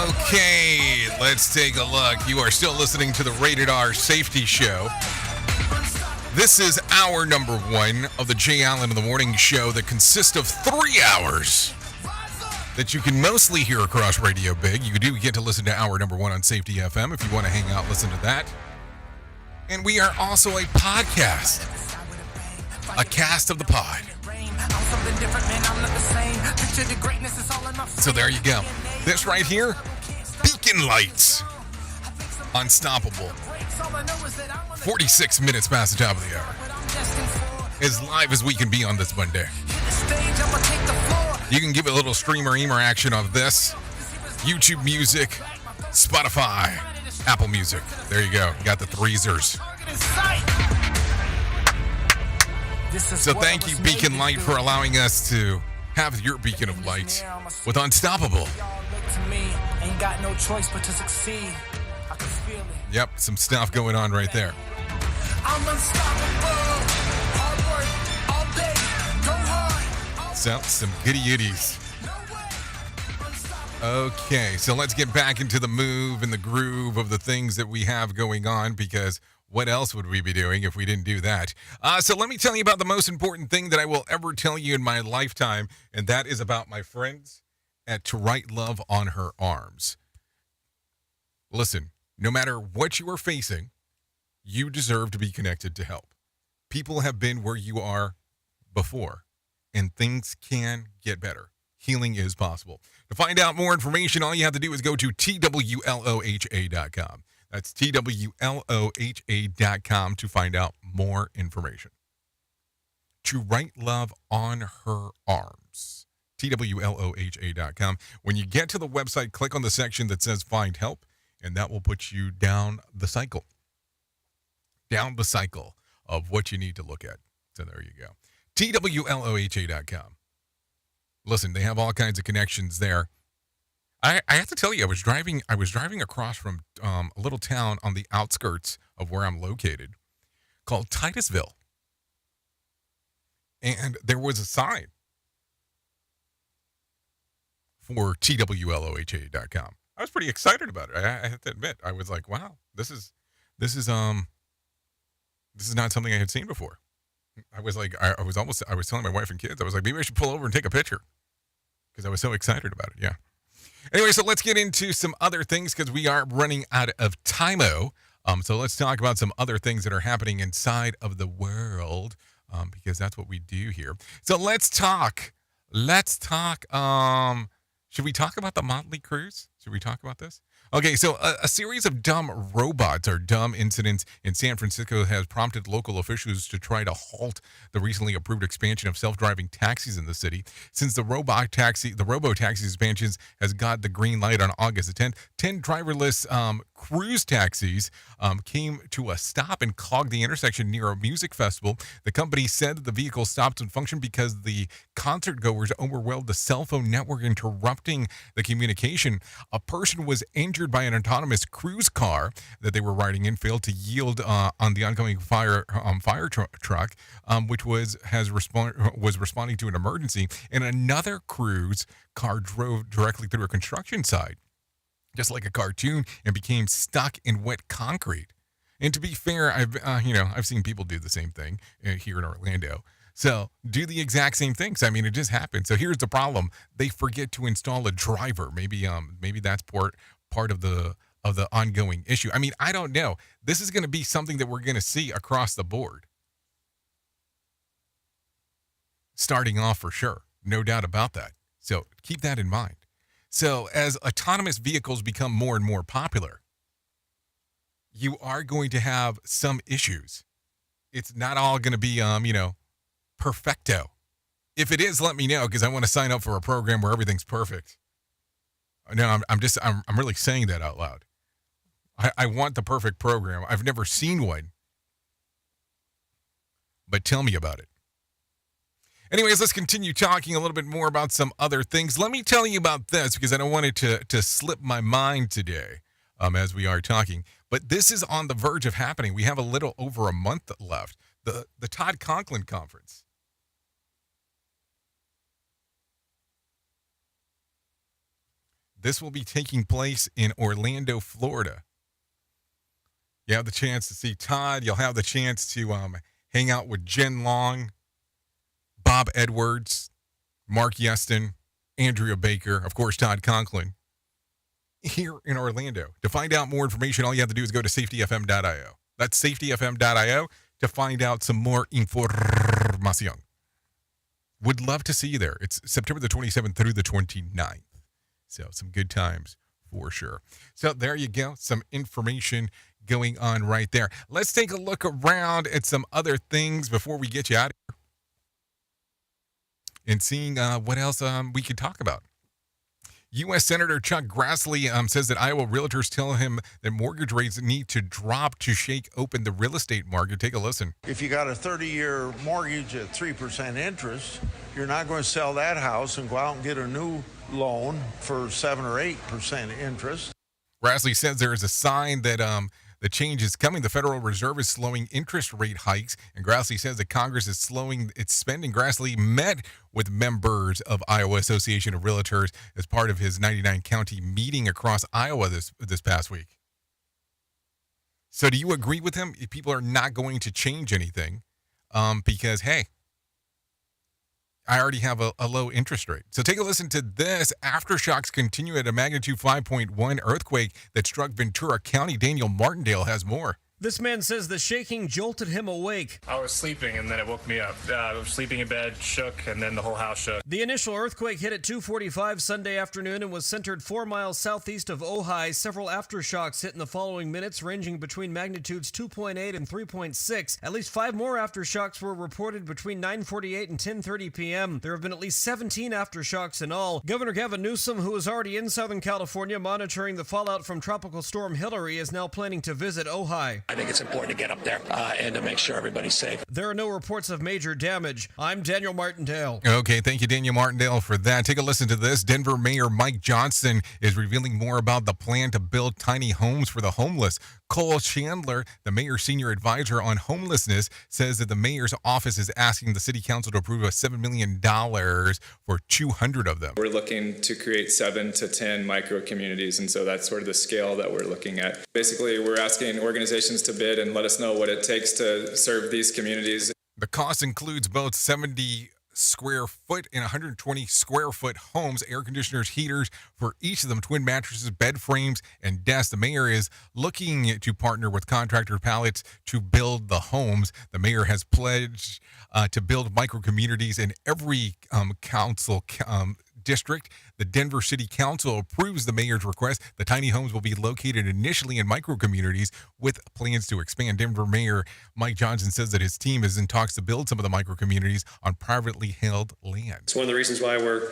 Speaker 1: Okay, let's take a look. You are still listening to the Rated R Safety Show. This is hour number one of the Jay Allen in the Morning Show that consists of 3 hours that you can mostly hear across Radio Big. You do get to listen to hour number one on Safety FM if you want to hang out, listen to that. And we are also a podcast, a cast of the pod. So there you go. This right here, Beacon Lights, Unstoppable. 46 minutes past the top of the hour. As live as we can be on this Monday. You can give it a little streamer-eamer action of this. YouTube Music, Spotify, Apple Music. There you go. You got the threesers. So thank you, Beacon Light, for allowing us to have your beacon of lights with Unstoppable.
Speaker 7: Ain't got no choice but to succeed. I can feel it.
Speaker 1: Yep, some stuff going on right there.
Speaker 7: I'm unstoppable. Hard work all day. Go hard.
Speaker 1: So, some goody-goodies. Okay, so let's get back into the move and the groove of the things that we have going on, because what else would we be doing if we didn't do that? So let me tell you about the most important thing that I will ever tell you in my lifetime, and that is about my friends at To Write Love on Her Arms. Listen, no matter what you are facing, you deserve to be connected to help. People have been where you are before, and things can get better. Healing is possible. To find out more information, all you have to do is go to TWLOHA.com. That's TWLOHA.com to find out more information. To Write Love on Her Arms. TWLOHA.com. When you get to the website, click on the section that says Find Help, and that will put you down the cycle. Down the cycle of what you need to look at. So there you go. TWLOHA.com. Listen, they have all kinds of connections there. I have to tell you, I was driving across from a little town on the outskirts of where I'm located called Titusville. And there was a sign for TWLOHA.com. I was pretty excited about it. I have to admit. I was like, wow, this is not something I had seen before. I was like, I was telling my wife and kids, I was like, maybe I should pull over and take a picture, because I was so excited about it. Yeah. Anyway, so let's get into some other things, because we are running out of time-o. So let's talk about some other things that are happening inside of the world, because that's what we do here. So let's talk. Should we talk about the Motley Cruise? Should we talk about this? Okay, so a series of dumb robots or dumb incidents in San Francisco has prompted local officials to try to halt the recently approved expansion of self-driving taxis in the city. Since the robo-taxi expansions has got the green light on August the 10th, 10 driverless cruise taxis came to a stop and clogged the intersection near a music festival. The company said that the vehicle stopped and functioned because the concert goers overwhelmed the cell phone network, interrupting the communication. A person was injured by an autonomous cruise car that they were riding in, failed to yield on the oncoming fire truck, which was responding to an emergency, and another cruise car drove directly through a construction site, just like a cartoon, and became stuck in wet concrete. And to be fair, I've seen people do the same thing here in Orlando. So do the exact same things. I mean, it just happened. So here's the problem: they forget to install a driver. Maybe that's part of the ongoing issue. I mean, I don't know. This is going to be something that we're going to see across the board. Starting off for sure. No doubt about that. So keep that in mind. So as autonomous vehicles become more and more popular, you are going to have some issues. It's not all going to be, perfecto. If it is, let me know, because I want to sign up for a program where everything's perfect. No, I'm really saying that out loud. I want the perfect program. I've never seen one, but tell me about it. Anyways, let's continue talking a little bit more about some other things. Let me tell you about this, because I don't want it to slip my mind today as we are talking. But this is on the verge of happening. We have a little over a month left. The Todd Conklin Conference. This will be taking place in Orlando, Florida. You have the chance to see Todd. You'll have the chance to hang out with Jen Long, Bob Edwards, Mark Yeston, Andrea Baker, of course, Todd Conklin, here in Orlando. To find out more information, all you have to do is go to safetyfm.io. That's safetyfm.io to find out some more information. Would love to see you there. It's September the 27th through the 29th. So some good times for sure. So there you go. Some information going on right there. Let's take a look around at some other things before we get you out of here and seeing what else we could talk about. U.S. Senator Chuck Grassley says that Iowa realtors tell him that mortgage rates need to drop to shake open the real estate market. Take a listen.
Speaker 8: If you got a 30-year mortgage at 3% interest, you're not going to sell that house and go out and get a new loan for 7 or 8% interest.
Speaker 1: Grassley says there is a sign that The change is coming. The Federal Reserve is slowing interest rate hikes, and Grassley says that Congress is slowing its spending. Grassley met with members of Iowa Association of Realtors as part of his 99-county meeting across Iowa this past week. So do you agree with him? People are not going to change anything because, hey, I already have a low interest rate. So take a listen to this. Aftershocks continue at a magnitude 5.1 earthquake that struck Ventura County. Daniel Martindale has more.
Speaker 10: This man says the shaking jolted him awake.
Speaker 13: I was sleeping and then it woke me up. I was sleeping in bed, shook, and then the whole house shook.
Speaker 10: The initial earthquake hit at 2:45 Sunday afternoon and was centered 4 miles southeast of Ojai. Several aftershocks hit in the following minutes, ranging between magnitudes 2.8 and 3.6. At least 5 more aftershocks were reported between 9:48 and 10:30 p.m. There have been at least 17 aftershocks in all. Governor Gavin Newsom, who is already in Southern California monitoring the fallout from Tropical Storm Hillary, is now planning to visit Ojai.
Speaker 23: I think it's important to get up there and to make sure everybody's safe.
Speaker 10: There are no reports of major damage. I'm Daniel Martindale.
Speaker 1: Okay, thank you, Daniel Martindale, for that. Take a listen to this. Denver Mayor Mike Johnson is revealing more about the plan to build tiny homes for the homeless. Cole Chandler, the mayor's senior advisor on homelessness, says that the mayor's office is asking the city council to approve $7 million for 200 of them.
Speaker 24: We're looking to create 7 to 10 micro communities, and so that's sort of the scale that we're looking at. Basically, we're asking organizations to bid and let us know what it takes to serve these communities.
Speaker 1: The cost includes both 70 square foot and 120 square foot homes, air conditioners, heaters for each of them, twin mattresses, bed frames, and desks. The mayor is looking to partner with contractor pallets to build the homes. The mayor has pledged to build micro communities in every council district. The Denver City Council approves the mayor's request. The tiny homes will be located initially in micro communities with plans to expand. Denver Mayor Mike Johnson says that his team is in talks to build some of the micro communities on privately held land.
Speaker 25: It's one of the reasons why we're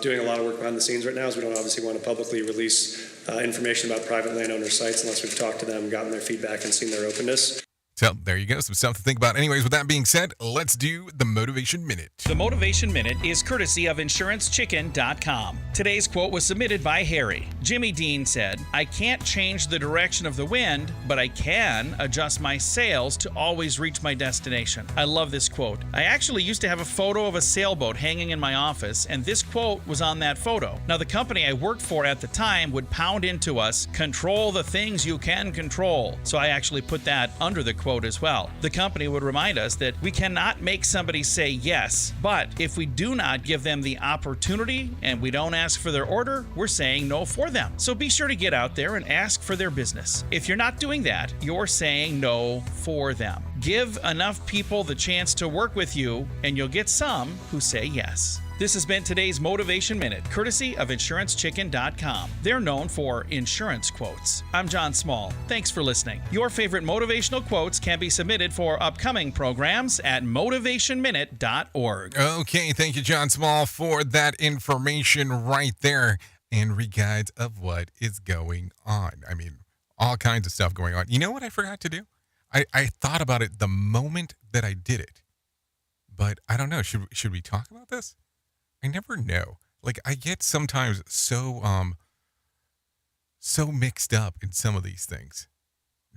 Speaker 25: doing a lot of work behind the scenes right now is we don't obviously want to publicly release information about private landowner sites unless we've talked to them, gotten their feedback, and seen their openness.
Speaker 1: So there you go, some stuff to think about. Anyways, with that being said, let's do the Motivation Minute.
Speaker 17: The Motivation Minute is courtesy of InsuranceChicken.com. Today's quote was submitted by Harry. Jimmy Dean said, "I can't change the direction of the wind, but I can adjust my sails to always reach my destination." I love this quote. I actually used to have a photo of a sailboat hanging in my office, and this quote was on that photo. Now, the company I worked for at the time would pound into us, "Control the things you can control." So I actually put that under the quote as well. The company would remind us that we cannot make somebody say yes, but if we do not give them the opportunity and we don't ask for their order, we're saying no for them. So be sure to get out there and ask for their business. If you're not doing that, you're saying no for them. Give enough people the chance to work with you, and you'll get some who say yes. This has been today's Motivation Minute, courtesy of InsuranceChicken.com. They're known for insurance quotes. I'm John Small. Thanks for listening. Your favorite motivational quotes can be submitted for upcoming programs at motivationminute.org.
Speaker 1: Okay, thank you, John Small, for that information right there in regards of what is going on. I mean, all kinds of stuff going on. You know what I forgot to do? I thought about it the moment that I did it, but I don't know. Should we talk about this? I never know. Like, I get sometimes so mixed up in some of these things.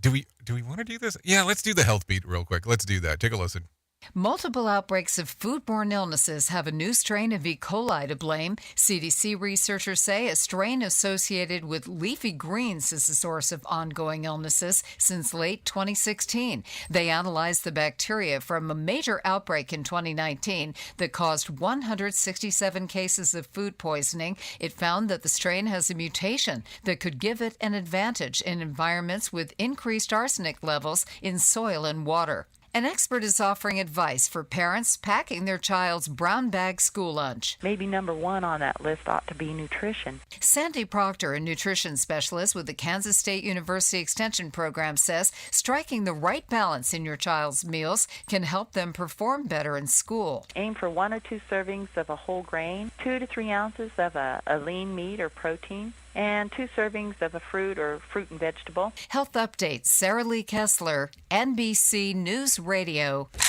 Speaker 1: Do we want to do this? Yeah, let's do the health beat real quick. Let's do that. Take a listen.
Speaker 26: Multiple outbreaks of foodborne illnesses have a new strain of E. coli to blame. CDC researchers say a strain associated with leafy greens is the source of ongoing illnesses since late 2016. They analyzed the bacteria from a major outbreak in 2019 that caused 167 cases of food poisoning. It found that the strain has a mutation that could give it an advantage in environments with increased arsenic levels in soil and water. An expert is offering advice for parents packing their child's brown bag school lunch.
Speaker 27: Maybe number one on that list ought to be nutrition.
Speaker 26: Sandy Proctor, a nutrition specialist with the Kansas State University Extension Program, says striking the right balance in your child's meals can help them perform better in school.
Speaker 27: Aim for 1 or 2 servings of a whole grain, 2 to 3 ounces of a lean meat or protein, and 2 servings of a fruit or fruit and vegetable.
Speaker 26: Health Updates, Sarah Lee Kessler, NBC News Radio.
Speaker 2: Pop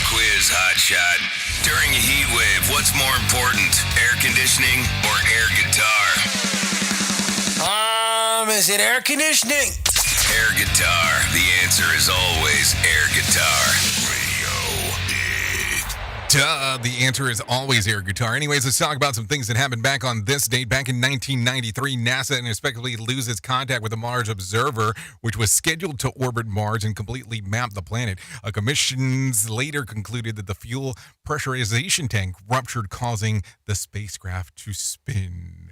Speaker 2: quiz hotshot. During a heat wave, what's more important, air conditioning or air guitar?
Speaker 3: Is it air conditioning?
Speaker 2: Air guitar. The answer is always air guitar.
Speaker 1: Duh, the answer is always air guitar. Anyways, let's talk about some things that happened back on this date. Back in 1993, NASA unexpectedly loses contact with the Mars Observer, which was scheduled to orbit Mars and completely map the planet. Commissions later concluded that the fuel pressurization tank ruptured, causing the spacecraft to spin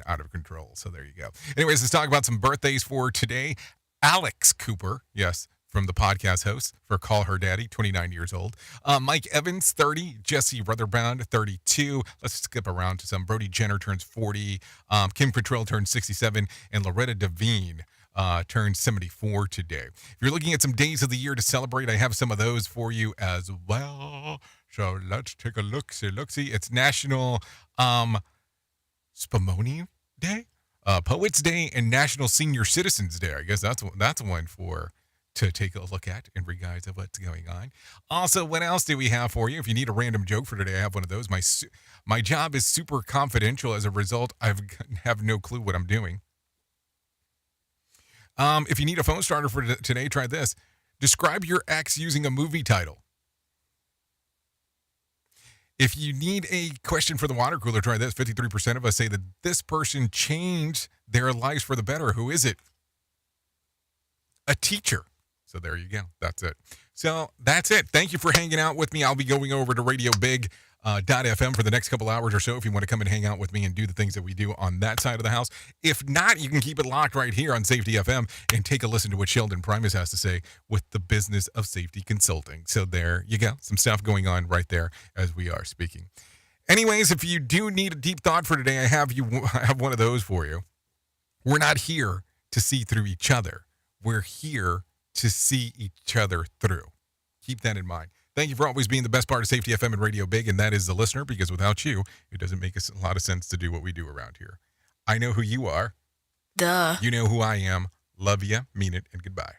Speaker 1: out of control. So there you go. Anyways, let's talk about some birthdays for today. Alex Cooper, yes, from the podcast host for Call Her Daddy, 29 years old. Mike Evans, 30. Jesse Rutherford, 32. Let's skip around to some. Brody Jenner turns 40. Kim Cattrall turns 67. And Loretta Devine turns 74 today. If you're looking at some days of the year to celebrate, I have some of those for you as well. So let's take a look-see. It's National Spumoni Day, Poets Day, and National Senior Citizens Day. I guess that's one for to take a look at in regards of what's going on. Also, what else do we have for you? If you need a random joke for today, I have one of those. My job is super confidential. As a result, I have no clue what I'm doing. If you need a phone starter for today, try this. Describe your ex using a movie title. If you need a question for the water cooler, try this. 53% of us say that this person changed their lives for the better. Who is it? A teacher. So there you go. That's it. So that's it. Thank you for hanging out with me. I'll be going over to Radio Big .fm for the next couple hours or so if you want to come and hang out with me and do the things that we do on that side of the house. If not, you can keep it locked right here on Safety FM and take a listen to what Sheldon Primus has to say with the business of safety consulting. So there you go. Some stuff going on right there as we are speaking. Anyways, if you do need a deep thought for today, I have one of those for you. We're not here to see through each other. We're here to see each other through. Keep that in mind. Thank you for always being the best part of Safety FM and Radio Big, and that is the listener, because without you, it doesn't make a lot of sense to do what we do around here. I know who you are.
Speaker 11: Duh.
Speaker 1: You know who I am. Love you, mean it, and goodbye.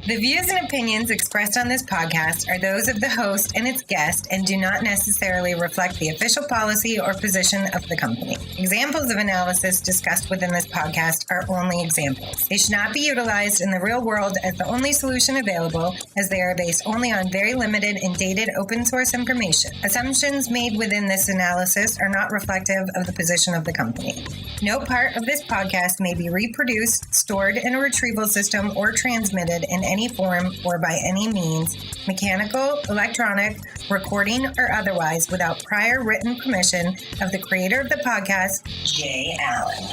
Speaker 14: The views and opinions expressed on this podcast are those of the host and its guest and do not necessarily reflect the official policy or position of the company. Examples of analysis discussed within this podcast are only examples. They should not be utilized in the real world as the only solution available, as they are based only on very limited and dated open source information. Assumptions made within this analysis are not reflective of the position of the company. No part of this podcast may be reproduced, stored in a retrieval system, or transmitted in any form or by any means, mechanical, electronic, recording, or otherwise, without prior written permission of the creator of the podcast, Jay Allen.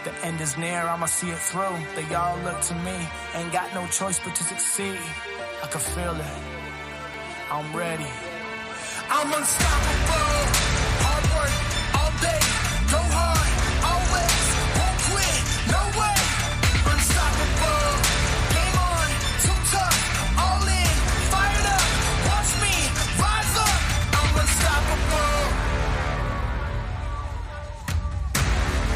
Speaker 7: The end is near, I'ma see it through. They all look to me, ain't got no choice but to succeed. I can feel it, I'm ready. I'm unstoppable, hard work, all day.